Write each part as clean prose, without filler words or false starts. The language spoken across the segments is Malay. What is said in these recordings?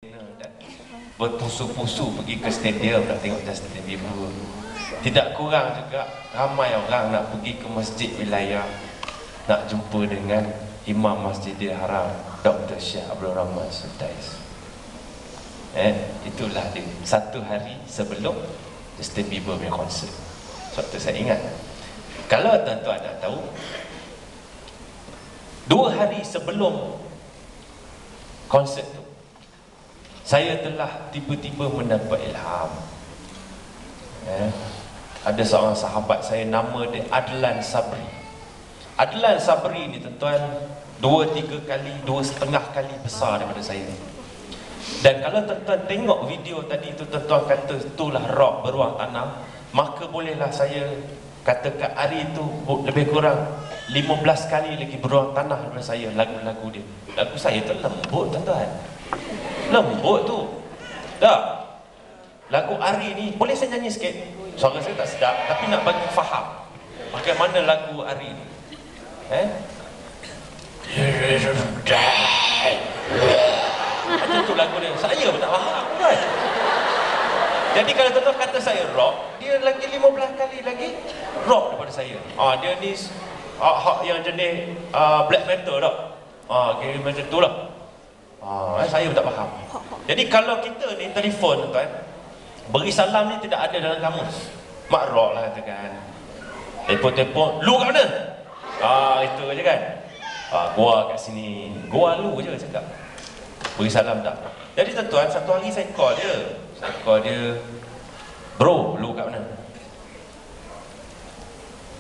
Dan berpusu-pusu pergi ke stadium nak tengok Justin Bieber. Tidak kurang juga ramai orang nak pergi ke masjid wilayah nak jumpa dengan Imam Masjidil Haram Dr. Syekh Abdul Rahman Sudais. Itulah dia satu hari sebelum Justin Bieber punya konsert. Suatu saya ingat, kalau tuan-tuan nak tahu, 2 hari sebelum konsert tu, saya telah tiba-tiba mendapat ilham. Ada seorang sahabat saya, nama dia Adlan Sabri. Adlan Sabri ni tuan-tuan 2-3 kali, 2,5 kali besar daripada saya. Dan kalau tuan-tuan tengok video tadi tu, tuan-tuan kata itulah rock beruang tanah, maka bolehlah saya katakan hari itu lebih kurang 15 kali lagi beruang tanah daripada saya lagu-lagu dia. Lagu saya tu lembut tuan-tuan, lembut tu. Tak, lagu Ari ni boleh saya nyanyi sikit, suara saya tak sedap, tapi nak bagi faham bagaimana lagu Ari ni. Macam tu lagu dia, saya pun tak faham kan. Jadi kalau tuan-tuan kata saya rock, dia lagi 15 kali lagi rock daripada saya. Dia ni yang jenis black metal tak? Kira macam tu lah. Saya pun tak faham. Jadi kalau kita ni telefon tuan, beri salam ni tidak ada dalam kamus. Mak rock lah katakan. Telefon-telefon, lu kat mana? Itu je kan. Gua kat sini. Gua lu je cakap. Beri salam tak. Jadi tuan-tuan, satu hari saya call dia. Bro, lu kat mana?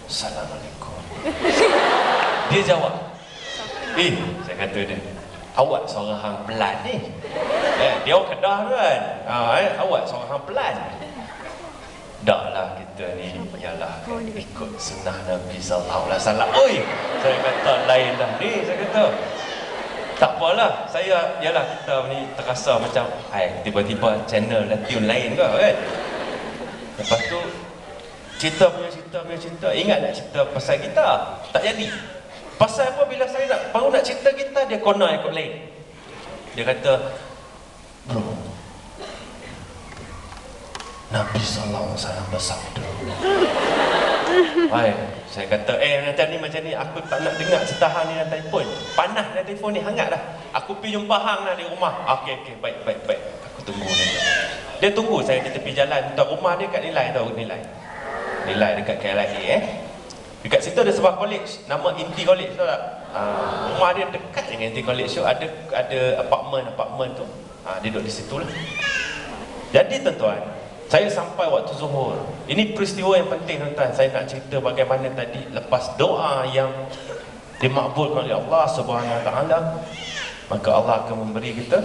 Assalamualaikum. Dia jawab, saya kata dia, awak seorang hang pelan ni. Dia orang Kedah tu kan. Awak seorang hang pelan. Dak lah kita ni ialah kan, ikut sunnah Nabi sallallahu alaihi wasallam. Oi, saya kata lain dah ni, saya kata. Tak apalah, saya ialah kita ni terasa macam tiba-tiba channel dah tune lain ke kan. Lepas tu cerita, ingat nak cerita pasal kita, tak jadi. Pasal apa, bila saya baru nak cerita kita, dia kona ikut lain. Dia kata, bro, Nabi sallallahu alaihi wasallam bersabda. Saya kata, macam ni aku tak nak dengar cerita hang ni dalam telefon. Panas dalam telefon ni, hangat dah. Aku pergi jumpa hang lah di rumah. Okey, baik. Aku tunggu dia. Dia tunggu saya di tepi jalan. Rumah dia kat Nilai tau, Nilai dekat KLIA. Dekat situ ada sebuah college, nama Inti College, tahu tak? Rumah dia dekat dengan Inti College tu, ada apartmen tu. Dia duduk di situ lah. Jadi tuan-tuan, saya sampai waktu zuhur. Ini peristiwa yang penting tuan-tuan. Saya nak cerita bagaimana tadi lepas doa yang dimakbulkan oleh Allah Subhanahu Wa Taala, maka Allah akan memberi kita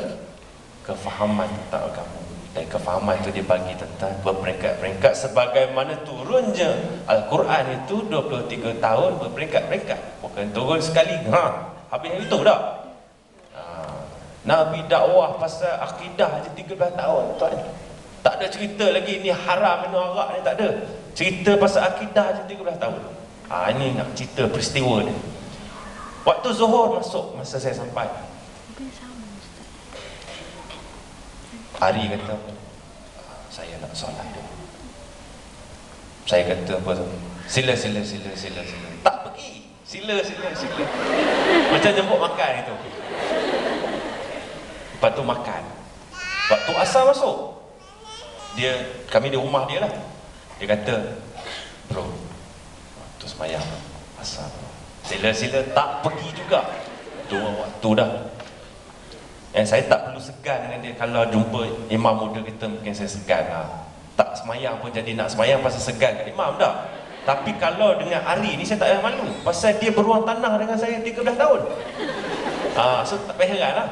kefahaman tentang agama. Dan kefahaman itu dibagi tuan-tuan berperingkat-peringkat sebagaimana turunnya Al-Quran itu 23 tahun berperingkat-peringkat. Bukan turun sekali, habis itu dah. Nabi dakwah pasal akidah je 13 tahun tuan. Tak ada cerita lagi ni haram minum arak ni, tak ada. Cerita pasal akidah je 13 tahun. Ini nak cerita peristiwa ni. Waktu zuhur masuk, masa saya sampai, Ari kata, saya nak solat dulu. Saya kata apa tu? Sila. Tak pergi. Sila. Macam jemput makan itu. Lepas tu makan. Waktu asar masuk, kami di rumah dia lah. Dia kata, bro, waktu semayang asar, sila, tak pergi juga. 2 waktu dah. Saya tak perlu segan dengan dia. Kalau jumpa imam muda kita, mungkin saya segan lah. Tak semayang pun jadi nak semayang pasal segan kat imam dah. Tapi kalau dengan Ari ni, saya tak payah malu. Pasal dia beruang tanah dengan saya 13 tahun. So tak payah heran lah.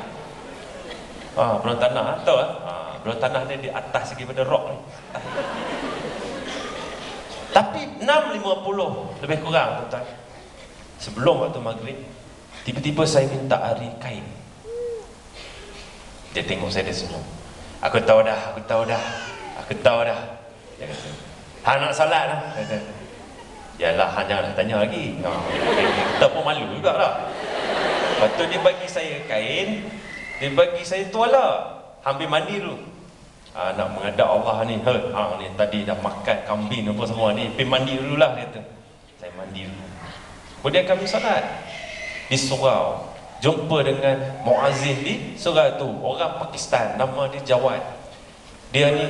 Beruang tanah, tahu lah. Beruang tanah dia di atas lagi pada rock ni. Tapi 6.50 lebih kurang tuan-tuan, sebelum waktu maghrib, tiba-tiba saya minta Ari kain. Dia tengok saya, dia senyum. Aku tahu dah. Dia kata, hang nak solat lah. Dia kata, yalah, hang janganlah tanya lagi. Kita pun malu juga lah. Lepas tu dia bagi saya kain, dia bagi saya tuala. hang pergi mandi dulu. Nak menghadap Allah ni, ni tadi dah makan kambing apa semua ni, pergi mandi dululah, dia kata. Saya mandi dulu. Kemudian kami solat di surau, jumpa dengan muazzin di surau tu, orang Pakistan, nama dia Jawad. Dia ni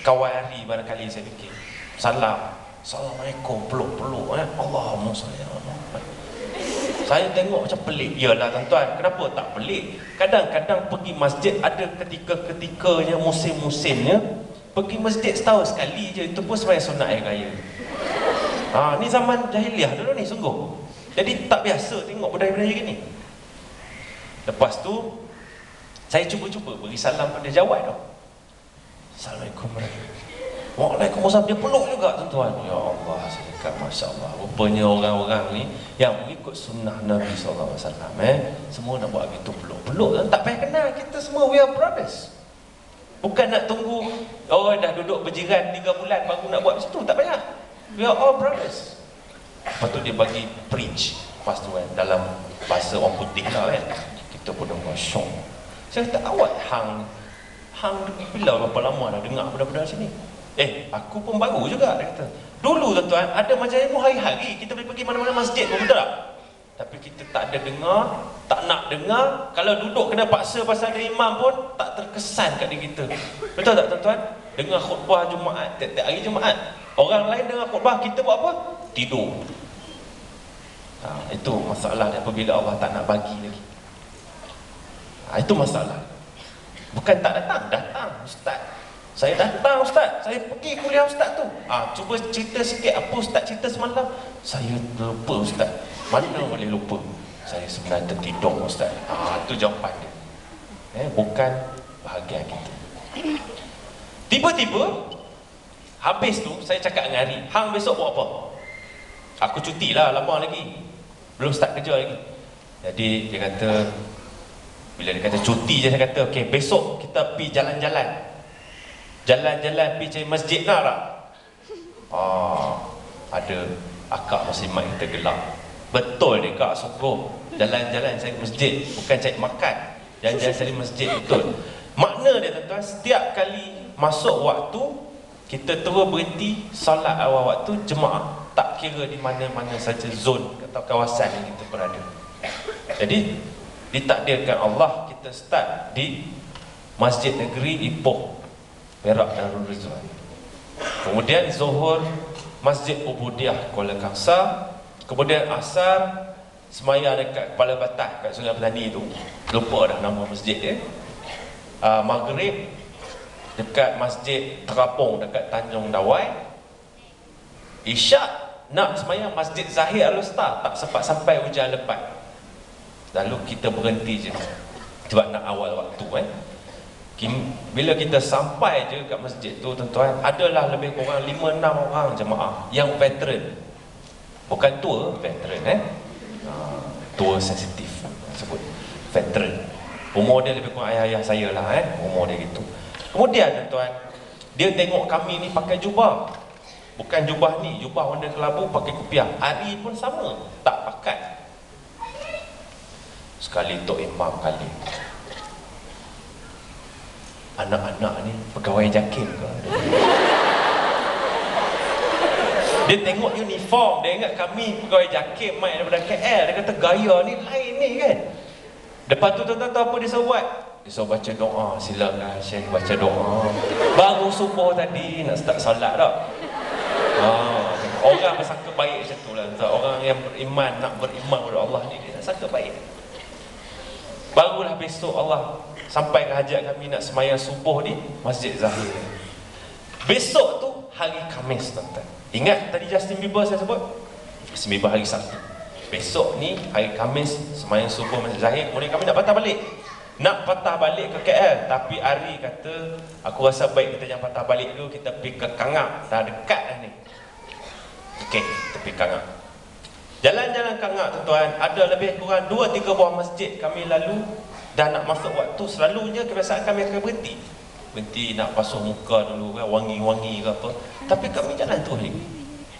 kawan hari barangkali saya fikir. Salam, Assalamualaikum, peluk-peluk, Allahumma salli ala Muhammad. Saya tengok macam pelik. Yalah tuan-tuan, kenapa tak pelik? Kadang-kadang pergi masjid ada ketika-ketikanya, musim-musimnya. Pergi masjid setahun sekali je, itu pun sembahyang sunat air raya. Ni zaman jahiliah dulu ni sungguh. Jadi tak biasa tengok budaya-budaya gini. Lepas tu saya cuba-cuba beri salam pada Jawad tu. Assalamualaikum warahmatullahi. Waalaikumsalam. Dia peluk juga tuan-tuan. Ya Allah, saya dekat, Masya Allah. Rupanya orang-orang ni yang mengikut sunnah Nabi SAW, semua nak buat gitu, peluk-peluk. Tak payah kenal, kita semua we are brothers. Bukan nak tunggu dah duduk berjiran 3 bulan baru nak buat macam tu. Tak payah. We are all brothers. Lepas tu dia bagi preach. Lepas tu dalam bahasa orang putih lah kan. Kita pun dah syok. Saya kata, awak hang bila berapa lama dah dengar benda-benda macam ni? Aku pun baru juga, dia kata. Dulu tuan-tuan, ada macam ilmu hari-hari, kita boleh pergi mana-mana masjid pun, betul tak? Tapi kita tak ada dengar, tak nak dengar. Kalau duduk kena paksa pasal ada imam pun, tak terkesan kat diri kita. Betul tak tuan-tuan? Dengar khutbah Jumaat, tiap-tiap hari Jumaat. Orang lain dengar khutbah, kita buat apa? Tidur. Itu masalah apabila Allah tak nak bagi lagi. Itu masalah. Bukan tak datang, Ustaz. Saya datang Ustaz, saya pergi kuliah Ustaz tu. Cuba cerita sikit apa Ustaz cerita semalam. Saya lupa Ustaz. Mana boleh lupa? Saya sebenarnya tertidur Ustaz. Itu jawapan dia. Bukan bahagian kita. Tiba-tiba habis tu saya cakap dengan Ari, hang besok buat apa? Aku cuti lah, lama lagi. Belum start kerja lagi. Jadi dia kata, bila dia kata cuti je, saya kata okey, besok kita pergi jalan-jalan. Jalan-jalan pergi cari masjid nak tak? Ada akak muslimat kita gelap. Betul dia kak, sungguh. Jalan-jalan cari masjid, bukan cari makan. Jalan-jalan cari masjid, betul. Makna dia tuan-tuan, setiap kali masuk waktu, kita terus berhenti solat awal waktu jemaah. Tak kira di mana-mana saja zon atau kawasan yang kita berada. Jadi ditakdirkan Allah kita start di Masjid Negeri Ipoh, Perak Darul Rizwan. Kemudian Zuhur Masjid Ubudiah Kuala Kangsar. Kemudian Asar semaya dekat Kepala Batas kat Sungai Pelani tu. Lupa dah nama masjid dia. Maghrib dekat Masjid Terapung dekat Tanjung Dawai. Isyak nak semayang Masjid Zahir Al-Usta, tak sempat sampai hujan lebat. Lalu kita berhenti je sebab nak awal waktu Bila kita sampai je kat masjid tu tuan-tuan, adalah lebih kurang 5-6 orang jemaah yang veteran. Bukan tua, veteran tua sensitif sebut veteran. Umur dia lebih kurang ayah-ayah saya lah umur dia gitu. Kemudian tuan-tuan, dia tengok kami ni pakai jubah. Bukan jubah ni, jubah warna kelabu, pakai kopiah. Ari pun sama, tak pakai. Sekali Tok Imam kali, anak-anak ni pegawai JAKIM ke? Dia tengok uniform, dia ingat kami pegawai JAKIM mai daripada KL. Dia kata gaya ni lain ni kan. Lepas tu tuan-tuan tahu apa dia suruh buat? Dia suruh baca doa. Silakan Syekh baca doa. Baru subuh tadi nak start solat tak? Orang bersangka baik macam tu lah. Orang yang beriman, nak beriman kepada Allah ni, dia nak sangka baik. Barulah besok Allah sampai ke hajat kami nak semayang subuh di Masjid Zahir. Besok tu hari Khamis tuan-tuan. Ingat tadi Justin Bieber saya sebut? Justin Bieber hari Sabtu. Besok ni hari Khamis semayang subuh Masjid Zahir. Kemudian kami nak patah balik. Nak patah balik ke KL. Tapi Ari kata, aku rasa baik kita jangan patah balik dulu, kita pergi ke Kangak. Dah dekat dah ni. Okey, kita pergi Kangak. Jalan-jalan Kangak tuan-tuan, ada lebih kurang 2-3 buah masjid kami lalu. Dah nak masuk waktu, selalunya kebiasaan kami akan berhenti nak basuh muka dulu kan, wangi-wangi ke apa. Tapi kami jalan terus ni.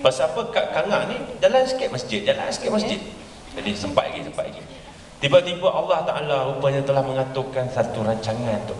Pasal apa? Kat Kangak ni jalan sikit masjid. Jadi sempat lagi. Tiba-tiba Allah Ta'ala rupanya telah mengaturkan satu rancangan tu.